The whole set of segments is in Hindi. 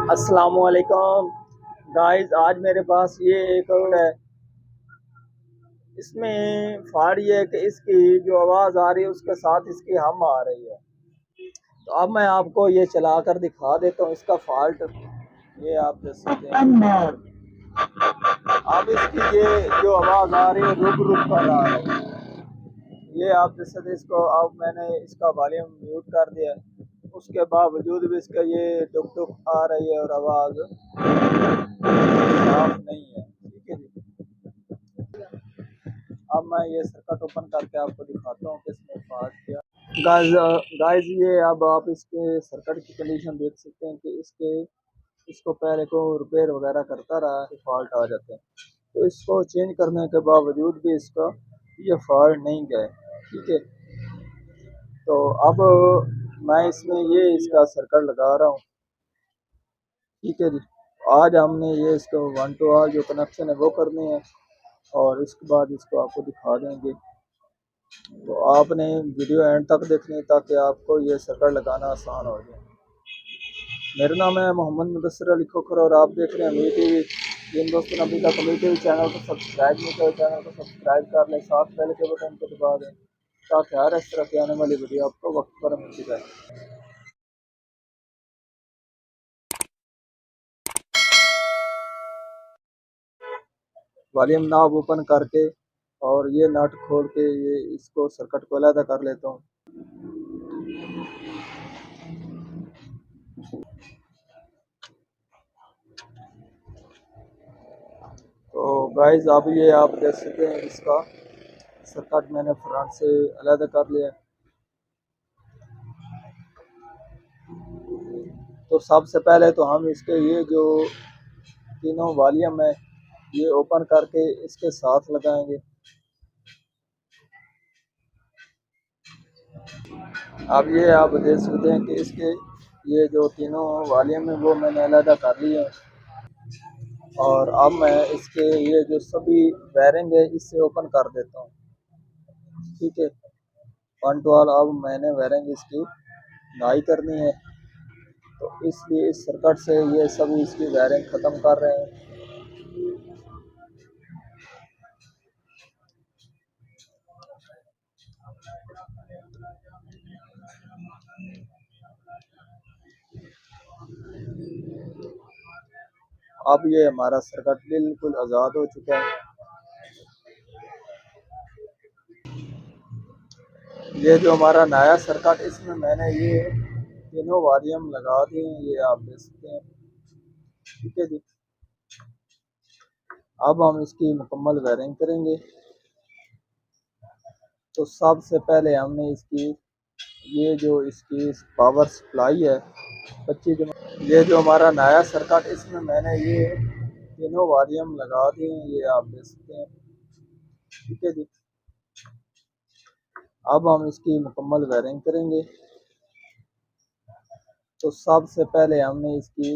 अस्सलामुअलैकुम गाइस। आज मेरे पास ये एक है, इसमें फाड़ ये है कि इसकी जो आवाज़ आ रही है उसके साथ इसकी हम आ रही है। तो अब मैं आपको ये चला कर दिखा देता हूँ इसका फॉल्ट। ये आप देख सकते हैं। अब इसकी ये जो आवाज़ आ रही है रुक रुक कर आ रही है। ये आप देख सकते हैं। इसको अब मैंने इसका वॉल्यूम म्यूट कर दिया, उसके बावजूद भी इसका ये टुक टुक आ रही है और आवाज़ साफ नहीं है। ठीक है जी। अब मैं ये सर्किट ओपन करके आपको दिखाता हूँ कि इसमें फॉल्ट क्या। गाइस ये अब आप इसके सर्किट की कंडीशन देख सकते हैं कि इसको पहले को रिपेयर वगैरह करता रहा है, फॉल्ट आ जाते हैं। तो इसको चेंज करने के बावजूद भी इसका ये फॉल्ट नहीं गए। ठीक है, तो अब मैं इसमें ये इसका सर्किट लगा रहा हूँ। ठीक है जी। आज हमने ये इसको 1 to R जो कनेक्शन है वो करने हैं और इसके बाद इसको आपको दिखा देंगे। तो आपने वीडियो एंड तक देखनी है ताकि आपको ये सर्किट लगाना आसान हो जाए। मेरा नाम है मोहम्मद मुदस्सिर अली खोखर और आप देख रहे हैं अमीर टीवी। जिन दोस्तों ने अभी तक अमीर टीवी चैनल को सब्सक्राइब नहीं किया, चैनल को सब्सक्राइब कर लें, साथ बेल के बटन को दबा दें ताकि हर इस तरह की आने वाली वीडियो आपको वक्त पर मिल जाए। वॉल्यूम नॉब ओपन करके और ये नट खोल के ये इसको सर्किट को अलग कर लेता हूँ। तो गाइस अब ये आप देख सकते हैं इसका सर्किट मैंने फ्रंट से अलग कर लिया। तो सबसे पहले तो हम इसके ये जो तीनों वॉल्यूम है ये ओपन करके इसके साथ लगाएंगे। अब ये आप देख सकते हैं कि इसके ये जो तीनों वॉल्यूम है वो मैंने अलग कर लिए और अब मैं इसके ये जो सभी वायरिंग है इससे ओपन कर देता हूँ। ठीक है, 1 to R अब मैंने वायरिंग इसकी नाई करनी है, तो इसलिए इस सर्किट से ये सभी इसकी वायरिंग ख़त्म कर रहे हैं। अब ये हमारा सर्किट बिल्कुल आज़ाद हो चुका है। ये जो हमारा नया सर्किट इसमें मैंने ये तीनों वॉल्यूम लगा दिए हैं, ये आप देख सकते हैं। ठीक है जी। अब हम इसकी मुकम्मल वायरिंग करेंगे। तो सबसे पहले हमने इसकी ये जो इसकी पावर सप्लाई है 25, ये जो हमारा नया सर्किट इसमें मैंने ये तीनों वॉल्यूम लगा दिए हैं, ये आप देख सकते हैं। ठीक है जी। अब हम इसकी मुकम्मल वायरिंग करेंगे। तो सबसे पहले हमने इसकी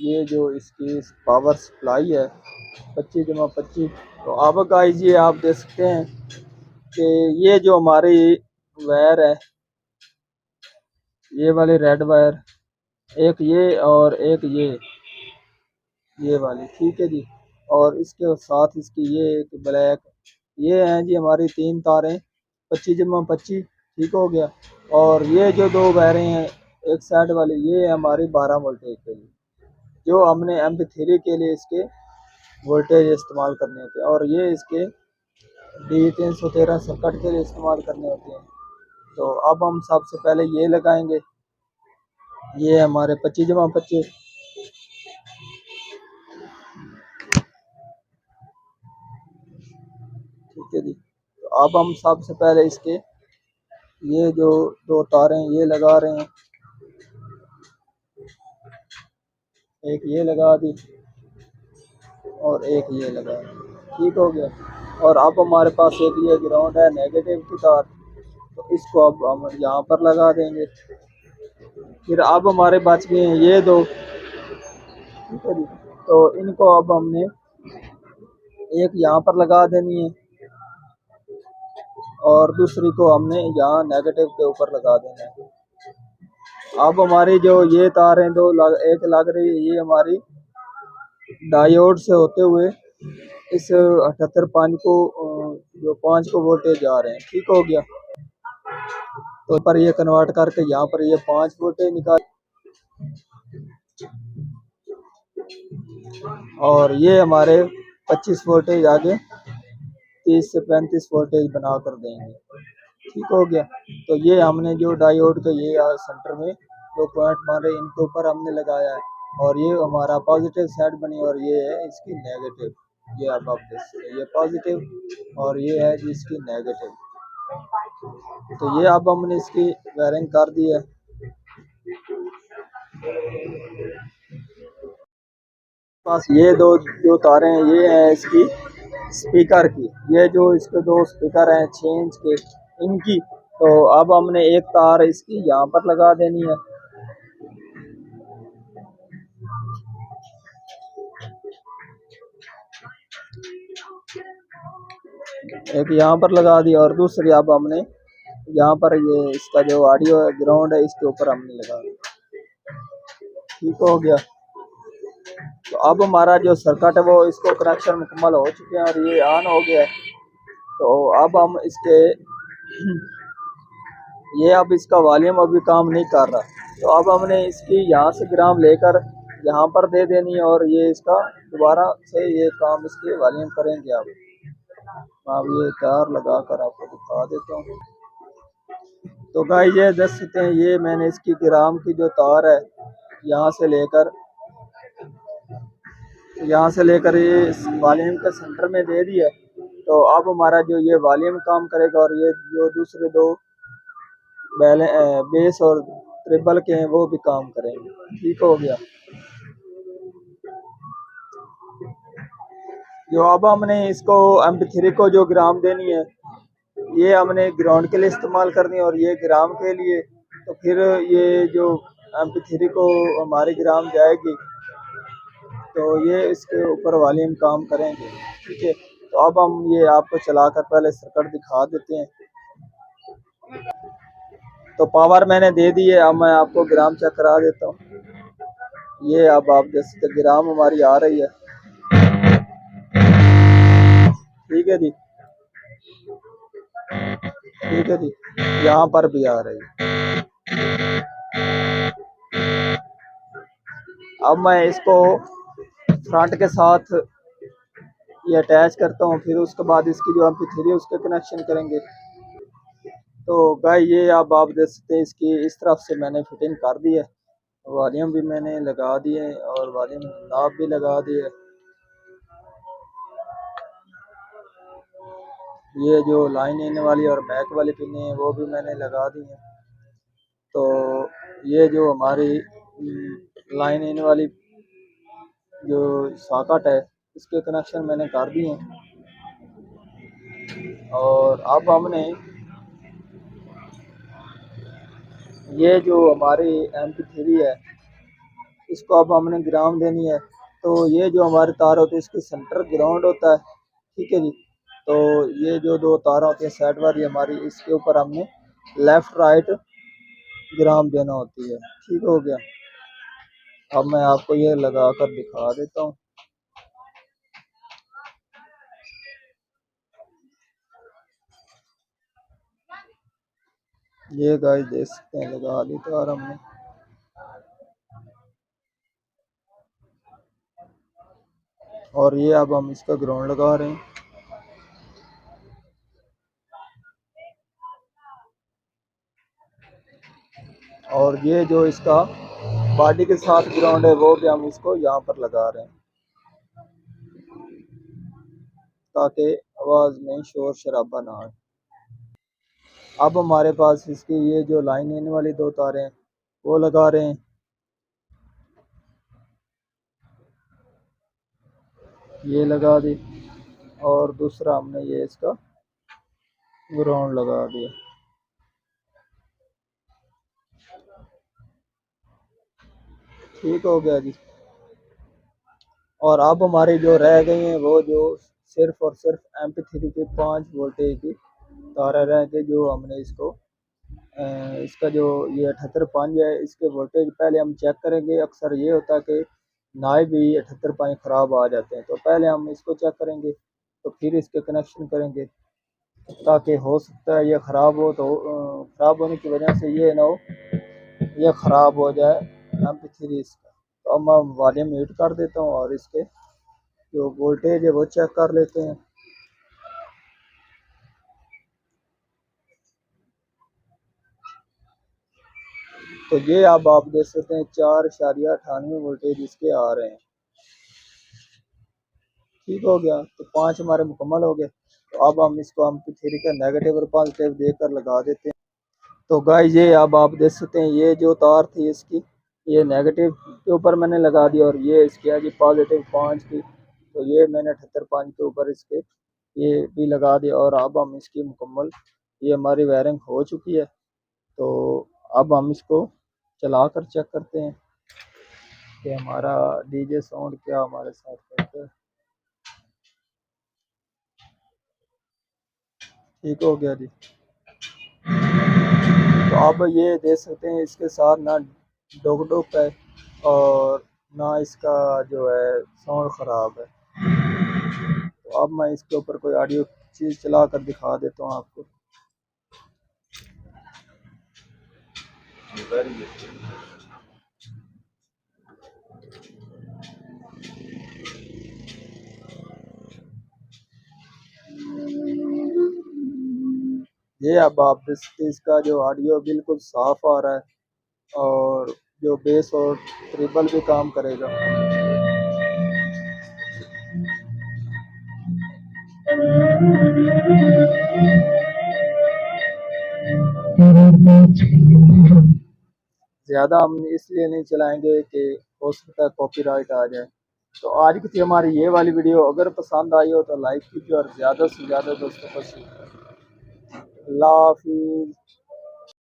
ये जो इसकी पावर सप्लाई है 25/25। तो अब गाइस ये आप देख सकते हैं कि ये जो हमारी वायर है, ये वाली रेड वायर, एक ये और एक ये वाली। ठीक है जी। और इसके साथ इसकी ये एक ब्लैक, ये हैं जी हमारी 3 तारें 25/25। ठीक हो गया। और ये जो 2 वायरें हैं एक साइड वाली, ये है हमारी 12 वोल्टेज के लिए, जो हमने MP3 के लिए इसके वोल्टेज इस्तेमाल करने होते हैं और ये इसके D313 सर्किट के लिए इस्तेमाल करने होते हैं। तो अब हम सबसे पहले ये लगाएंगे, ये हमारे 25/25। ठीक है जी। तो अब हम सबसे पहले इसके ये जो 2 तारें ये लगा रहे हैं, एक ये लगा दी और एक ये लगा दी। ठीक हो गया। और अब हमारे पास एक ये ग्राउंड है नेगेटिव की तार, तो इसको अब हम यहाँ पर लगा देंगे। फिर अब हमारे बच गए हैं ये 2। ठीक है जी। तो इनको अब हमने एक यहाँ पर लगा देनी है और दूसरी को हमने यहाँ नेगेटिव के ऊपर लगा देना है। अब हमारी जो ये तार हैं एक लग रही है, ये हमारी डायोड से होते हुए इस 78 को जो 5 को वोल्टेज जा रहे हैं, ठीक हो गया। तो पर ये कन्वर्ट करके यहाँ पर ये 5 वोल्टेज निकाल, और ये हमारे 25 वोल्टेज आगे 30 से 35 वोल्टेज बना कर देंगे, ठीक हो गया। तो ये हमने जो डायोड के ये सेंटर में दो पॉइंट मारे, इनके ऊपर हमने लगाया है, और ये हमारा पॉजिटिव साइड बनी और ये है इसकी नेगेटिव। ये आप देख सकते हैं, ये पॉजिटिव और ये है जिसकी नेगेटिव। तो ये अब हमने इसकी वायरिंग कर दी है। पास ये दो जो तारें हैं, ये है इसकी स्पीकर की, ये जो इसके दो स्पीकर हैं 6 इंच के, इनकी। तो अब हमने एक तार इसकी यहाँ पर लगा देनी है, एक यहाँ पर लगा दी, और दूसरी अब हमने यहाँ पर ये इसका जो ऑडियो ग्राउंड है इसके ऊपर हमने लगा दी, ठीक हो गया। तो अब हमारा जो सर्किट है वो इसको कनेक्शन मुकम्मल हो चुके हैं और ये ऑन हो गया है। तो अब हम इसके ये अब इसका वॉल्यूम अभी काम नहीं कर रहा, तो अब हमने इसकी यहाँ से ग्राम लेकर यहाँ पर दे देनी है, और ये इसका दोबारा से ये काम इसके वॉल्यूम करेंगे। अब ये तार लगा कर आपको दिखा देता हूँ। तो गाइस ये देख सकते हैं, ये मैंने इसकी ग्राम की जो तार है यहाँ से लेकर ये वॉल्यूम के सेंटर में दे दी है। तो अब हमारा जो ये वॉल्यूम काम करेगा, और ये जो दूसरे दो बेस और ट्रिपल के हैं वो भी काम करेंगे, ठीक हो गया। जो अब हमने इसको MP3 को जो ग्राम देनी है, ये हमने ग्राउंड के लिए इस्तेमाल करनी है, और ये ग्राम के लिए। तो फिर ये जो MP3 को हमारी ग्राम जाएगी, तो ये इसके ऊपर वॉल्यूम काम करेंगे, ठीक है। तो अब हम ये आपको चलाकर पहले सर्किट दिखा देते हैं। तो पावर मैंने दे दी है, अब मैं आपको ग्राम चेक करा देता हूँ। ये अब आप देख सकते ग्राम हमारी आ रही है, ठीक है जी, ठीक है जी, यहाँ पर भी आ रही है। अब मैं इसको फ्रंट के साथ ये अटैच करता हूँ, फिर उसके बाद इसकी जो MP3 है उसके कनेक्शन करेंगे। तो गाइस ये अब आप देख सकते हैं, इसकी इस तरफ से मैंने फिटिंग कर दी है, वॉल्यूम भी मैंने लगा दिए और वॉल्यूम नाब भी लगा दिए। ये जो लाइन इन वाली और बैक वाली पिने हैं वो भी मैंने लगा दी हैं। तो ये जो हमारी लाइन इन वाली जो सॉकेट है इसके कनेक्शन मैंने कर दिए हैं। और अब हमने ये जो हमारी MP3 है इसको अब हमने ग्राउंड देनी है। तो ये जो हमारे तार होते हैं इसके सेंटर ग्राउंड होता है, ठीक है जी। तो ये जो दो तार होते हैं साइड वाली हमारी, इसके ऊपर हमने लेफ्ट राइट ग्राम देना होती है, ठीक हो गया। अब मैं आपको ये लगा कर दिखा देता हूँ। ये गाइस देख सकते हैं लगा दी तार हमने। और ये अब हम इसका ग्राउंड लगा रहे हैं। और ये जो इसका बॉडी के साथ ग्राउंड है वो भी हम इसको यहाँ पर लगा रहे हैं, ताकि आवाज़ में शोर शराबा ना आए। अब हमारे पास इसकी ये जो लाइन इन वाली दो तारें वो लगा रहे हैं, ये लगा दी, और दूसरा हमने ये इसका ग्राउंड लगा दिया, ठीक हो गया जी। और अब हमारी जो रह गई हैं वो जो सिर्फ और सिर्फ MP3 के 5 वोल्टेज की तारें रह गई, जो हमने इसको इसका जो ये 78.5 है, इसके वोल्टेज पहले हम चेक करेंगे। अक्सर ये होता है कि नाए भी 78.5 ख़राब आ जाते हैं, तो पहले हम इसको चेक करेंगे, तो फिर इसके कनेक्शन करेंगे, ताकि हो सकता है ये ख़राब हो तो ख़राब होने की वजह से ये ना हो ये ख़राब हो जाए MP3 इसका। तो अब मैं वॉल्यूम म्यूट कर देता हूँ और इसके जो वोल्टेज है वो चेक कर लेते हैं। तो ये अब आप देख सकते हैं 4.98 वोल्टेज इसके आ रहे हैं। ठीक हो गया, तो 5 हमारे मुकम्मल हो गए। तो अब हम इसको MP3 का नेगेटिव और पॉजिटिव देकर लगा देते हैं। तो गाइस ये अब आप देख सकते हैं ये जो तार थी इसकी, ये नेगेटिव के ऊपर मैंने लगा दिया और ये इसकी है जी पॉजिटिव 5 की। तो ये मैंने 78.5 के ऊपर इसके ये भी लगा दिया और अब हम इसकी मुकम्मल ये हमारी वायरिंग हो चुकी है। तो अब हम इसको चला कर चेक करते हैं कि हमारा DJ साउंड क्या हमारे साथ करता है। ठीक हो गया जी। तो आप ये देख सकते हैं इसके साथ ना डोक डोक है और ना इसका जो है साउंड ख़राब है। तो अब मैं इसके ऊपर कोई ऑडियो चीज़ चला कर दिखा देता हूँ आपको। ये अब आप देख सकते हैं इसका जो ऑडियो बिल्कुल साफ़ आ रहा है और जो बेस और ट्रिबल भी काम करेगा। ज़्यादा हम इसलिए नहीं चलाएंगे कि हो सकता है कॉपीराइट आ जाए। तो आज की थी हमारी ये वाली वीडियो, अगर पसंद आई हो तो लाइक कीजिए और ज़्यादा से ज़्यादा दोस्तों को शेयर करें। अल्लाह हाफिज़।